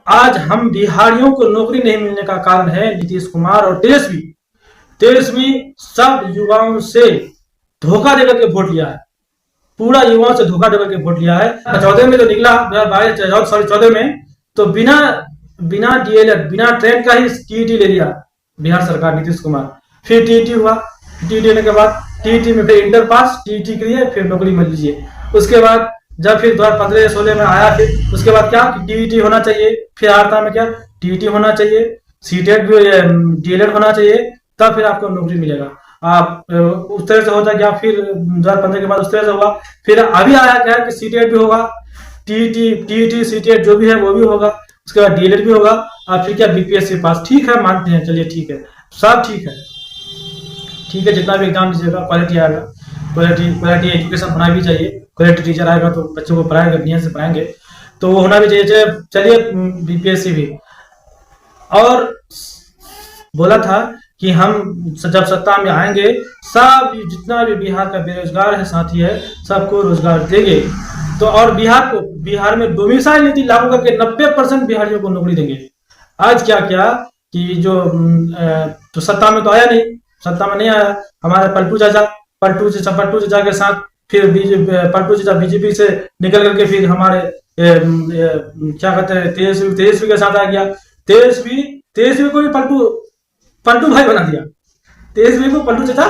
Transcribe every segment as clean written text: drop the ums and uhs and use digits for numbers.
आज हम बिहारियों को नौकरी नहीं मिलने का कारण है नीतीश कुमार और तेजस्वी। तेजस्वी सब युवाओं से धोखा देकर के वोट लिया है, पूरा युवाओं से धोखा देकर के वोट लिया है। 14 में जो निकला 2014 में, तो बिना बिना डीएलएड बिना ट्रेन का ही टीईटी ले लिया बिहार सरकार नीतीश कुमार। फिर टीईटी हुआ, टीईटी होने के बाद टीईटी में फिर इंटर पास, टीईटी के लिए फिर नौकरी मिल लीजिए। उसके बाद जब फिर 2015-16 में आया, फिर उसके बाद क्या टीईटी होना चाहिए, फिर आता में क्या टीईटी होना चाहिए, सीटेट भी डीएलएड होना चाहिए, तब फिर आपको नौकरी मिलेगा। आप उस तरह से होता गया। फिर 2015 के बाद उस तरह से हुआ। फिर अभी आया क्या कि सीटेट भी होगा, टीईटी सीटेट जो भी है वो भी होगा, उसके बाद डीएलएड भी होगा। आप फिर क्या बीपीएससी पास, ठीक है मानते हैं, चलिए ठीक है, सब ठीक है, ठीक है। जितना भी एग्जाम दीजिएगा क्वालिटी आएगा, क्वालिटी एजुकेशन होना भी चाहिए, क्वालिटी टीचर आएगा तो बच्चों को पढ़ाएगा, बढ़िया से पढ़ाएंगे, तो वो होना भी चाहिए। चलिए बीपीएससी भी। और बोला था कि हम जब सत्ता में आएंगे सब जितना भी बिहार का बेरोजगार है साथी है सबको रोजगार देंगे। तो और बिहार में डोमिसाइल नीति लागू करके 90% बिहारियों को नौकरी देंगे। आज क्या क्या कि जो तो सत्ता में तो आया नहीं, सत्ता में नहीं आया हमारे पलटू चाचा के साथ, फिर पलटू चाचा बीजेपी से निकल करके फिर हमारे क्या कहते हैं तेजस्वी के साथ आ गया। तेजस्वी को भी पलटू भाई बना दिया। तेजस्वी को पलटू चाचा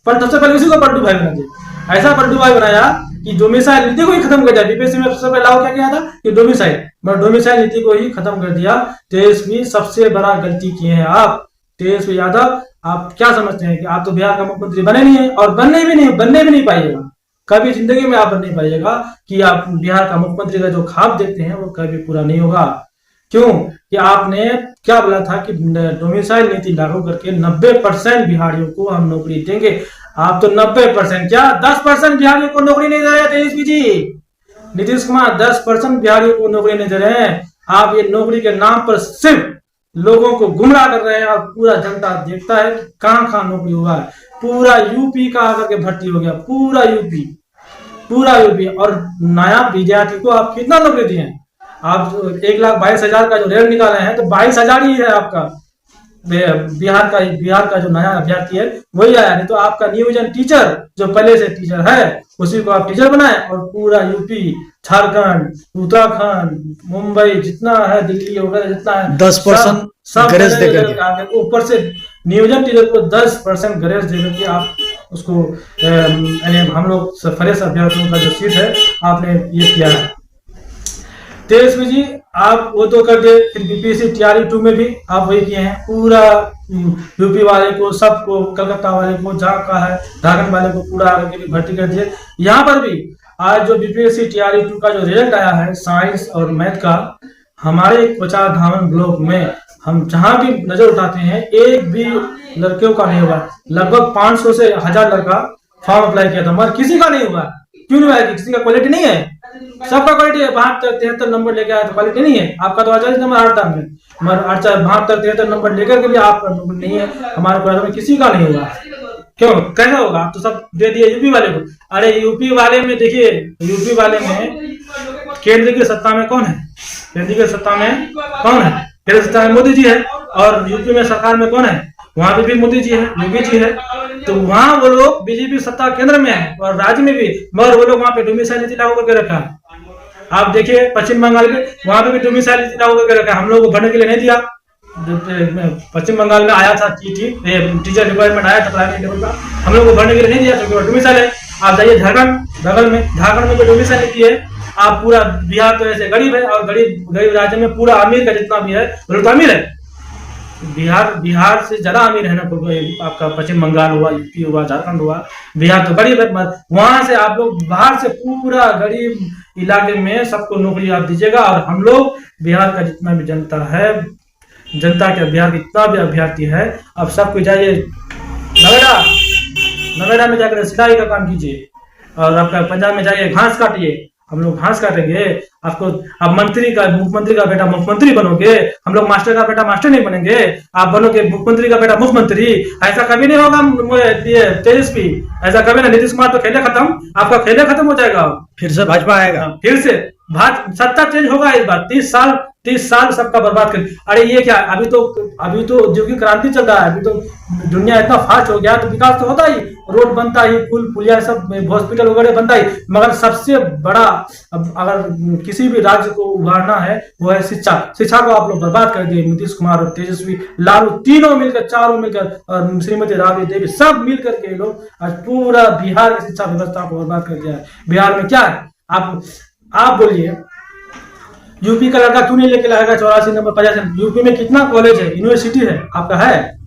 सबसे पहले उसी को पलटू भाई बना दिया। ऐसा पलटू भाई बनाया कि डोमिसाइल नीति को ही खत्म कर दिया। बीपीएससी में सबसे पहले क्या किया था कि डोमिसाइल नीति को ही खत्म कर दिया। तेजस्वी सबसे बड़ा गलती किए हैं आप। तेजस्वी यादव, आप क्या समझते हैं कि आप तो बिहार का मुख्यमंत्री बने नहीं है और बनने भी नहीं पाइएगा, कभी जिंदगी में आप बन नहीं पाइएगा कि आप बिहार का मुख्यमंत्री का जो ख्वाब देखते हैं वो कभी पूरा नहीं होगा। क्यों कि आपने क्या बोला था कि डोमिसाइल नीति लागू करके 90% बिहारियों को हम नौकरी देंगे। आप तो 90% क्या 10% बिहारियों को नौकरी नहीं दे रहे हैं तेजस्वी जी। नीतीश कुमार 10% बिहारियों को नौकरी नहीं दे रहे हैं। आप ये नौकरी के नाम पर सिर्फ लोगों को गुमराह कर रहे हैं और पूरा जनता देखता है कि कहां नौकरी हुआ है। पूरा यूपी का आकर के भर्ती हो गया, पूरा यूपी। और नया विद्यार्थी को आप कितना नौकरी दिए हैं? आप 1,22,000 का जो रेट निकाले हैं तो 22,000 ही है आपका। बिहार का जो नया अभ्यर्थी है वही आया, नहीं तो आपका नियोजन टीचर जो पहले से टीचर है उसी को आप टीचर बनाए। और पूरा यूपी, झारखंड, उत्तराखंड, मुंबई जितना है, दिल्ली वगैरह जितना है 10% ग्रेस देकर ऊपर से नियोजन टीचर को 10% ग्रेस देकर के आप उसको हम लोग फ्रेश अभ्यर्थियों का जो सीट है आपने ये किया है। तेजस्वी जी आप वो तो कर दे, फिर बीपीएससी टीआरई 2 में भी आप वही किए हैं। पूरा यूपी वाले को, सबको, कलकत्ता वाले को, जहाँ का है झारखंड वाले को पूरा आगे भी भर्ती कर दिए। यहाँ पर भी आज जो बीपीएससी टीआरई 2 का जो रिजल्ट आया है साइंस और मैथ का, हमारे कोचाधामन ब्लॉक में हम जहां भी नजर उठाते हैं एक भी लड़कियों का नहीं हुआ। लगभग 500 से 1000 लड़का फॉर्म अप्लाई किया था मगर किसी का नहीं हुआ। क्यों नहीं हुआ? किसी का क्वालिटी नहीं है, सबका क्वालिटी है। 72-73 नंबर लेके आया तो क्वालिटी नहीं है। आपका तो 40 नंबर आता है मगर 72-73 नंबर लेकर के भी आपका नंबर नहीं है। हमारे कॉलेज में किसी का नहीं हुआ। क्यों? कैसा होगा? आप तो सब दे दिए यूपी वाले को। अरे यूपी वाले में देखिए, यूपी वाले में केंद्र की सत्ता में कौन है? केंद्र की सत्ता में कौन है? केंद्र सत्ता में मोदी जी है। और यूपी में सरकार में कौन है? वहां पे भी मोदी जी है, योगी जी है। तो वहां वो लोग बीजेपी सत्ता केंद्र में है और राज्य में भी, मगर वो लोग वहां पे डोमिसाइल नीति लागू करके रखा है। आप देखिए पश्चिम बंगाल में, वहां पे भी डोमिसाइल नीति लागू करके रखा है। हम लोग को भरने के लिए नहीं दिया। पश्चिम बंगाल में आया था टीचर रिक्वायरमेंट आया था प्राइवेट लेवल का, हम लोग को भरने के लिए नहीं दिया क्योंकि डोमिसाइल है। आप जाइए झारखंड में भी डोमिसाइल नीति है। आप पूरा बिहार तो ऐसे गरीब है और गरीब राज्य में पूरा अमीर का जितना भी है वो तो अमीर है। बिहार से ज्यादा अमीर है ना आपका पश्चिम बंगाल हुआ, यूपी हुआ, झारखंड हुआ। बिहार तो गरीब है, वहां से आप लोग बाहर से पूरा गरीब इलाके में सबको नौकरी आप दीजिएगा। और हम लोग बिहार का जितना भी जनता है, जनता के बिहार के जितना भी अभ्यर्थी है, अब सबको जाइए नोएडा में जाकर सिलाई का काम कीजिए और आपका पंजाब में जाइए घास काटिए। हम लोग घास काटेंगे आपको। आप मुख्यमंत्री का बेटा मुख्यमंत्री बनोगे, हम लोग मास्टर का बेटा मास्टर नहीं बनेंगे। आप बनोगे मुख्यमंत्री का बेटा मुख्यमंत्री। ऐसा कभी नहीं होगा तेजस्वी, ऐसा कभी नहीं। नीतीश कुमार तो खेले खत्म, आपका खेले खत्म हो जाएगा। फिर से भाजपा आएगा, फिर से सत्ता चेंज होगा इस बार। 30 साल 30 साल सबका बर्बाद कर। अरे ये क्या, अभी तो औद्योगिक क्रांति चल रहा है, अभी तो दुनिया इतना फास्ट हो गया, तो विकास तो होता ही, रोड बनता ही, पुल पुलिया सब, हॉस्पिटल वगैरह बनता ही, मगर सबसे बड़ा अगर किसी भी राज्य को उभारना है वो है शिक्षा। शिक्षा को आप लोग बर्बाद कर दिए, नीतीश कुमार और तेजस्वी लालू तीनों मिलकर, चारों मिलकर, और श्रीमती राबड़ी देवी सब मिलकर के लोग आज पूरा बिहार की शिक्षा व्यवस्था को बर्बाद कर दिया है। बिहार में क्या है, आप बोलिए, यूपी का लड़का क्यों नहीं लेके लाएगा 84 नंबर 50? यूपी में कितना कॉलेज है, यूनिवर्सिटी है आपका, है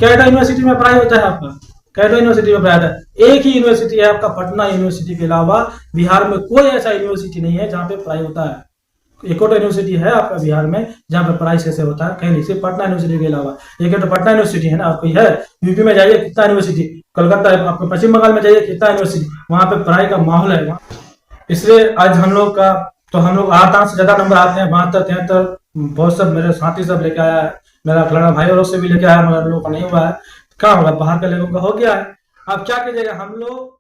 कैटा यूनिवर्सिटी में पढ़ाई होता है आपका, कैटा यूनिवर्सिटी में पढ़ाई होता है। एक ही यूनिवर्सिटी है आपका, पटना यूनिवर्सिटी के अलावा बिहार में कोई ऐसा यूनिवर्सिटी नहीं है जहाँ पे पढ़ाई होता है। एक और यूनिवर्सिटी है आपका बिहार में जहाँ पे पढ़ाई से होता है, कहीं नहीं, सिर्फ पटना यूनिवर्सिटी के अलावा। एक तो पटना यूनिवर्सिटी है ना आपको है। यूपी में जाइए कितना यूनिवर्सिटी, कलकत्ता आपको पश्चिम बंगाल में जाइए कितना यूनिवर्सिटी, वहाँ पे पढ़ाई का माहौल है वहाँ। इसलिए आज हम लोग का, तो हम लोग 8 से ज्यादा नंबर आते हैं, 72 73, बहुत सब मेरे साथी सब लेके आया है, मेरा लड़ा भाई और से भी लेके आया, मगर लोग का नहीं हुआ है। क्या होगा, बाहर के लोगों का हो गया है। अब क्या कीजिएगा, हम लोग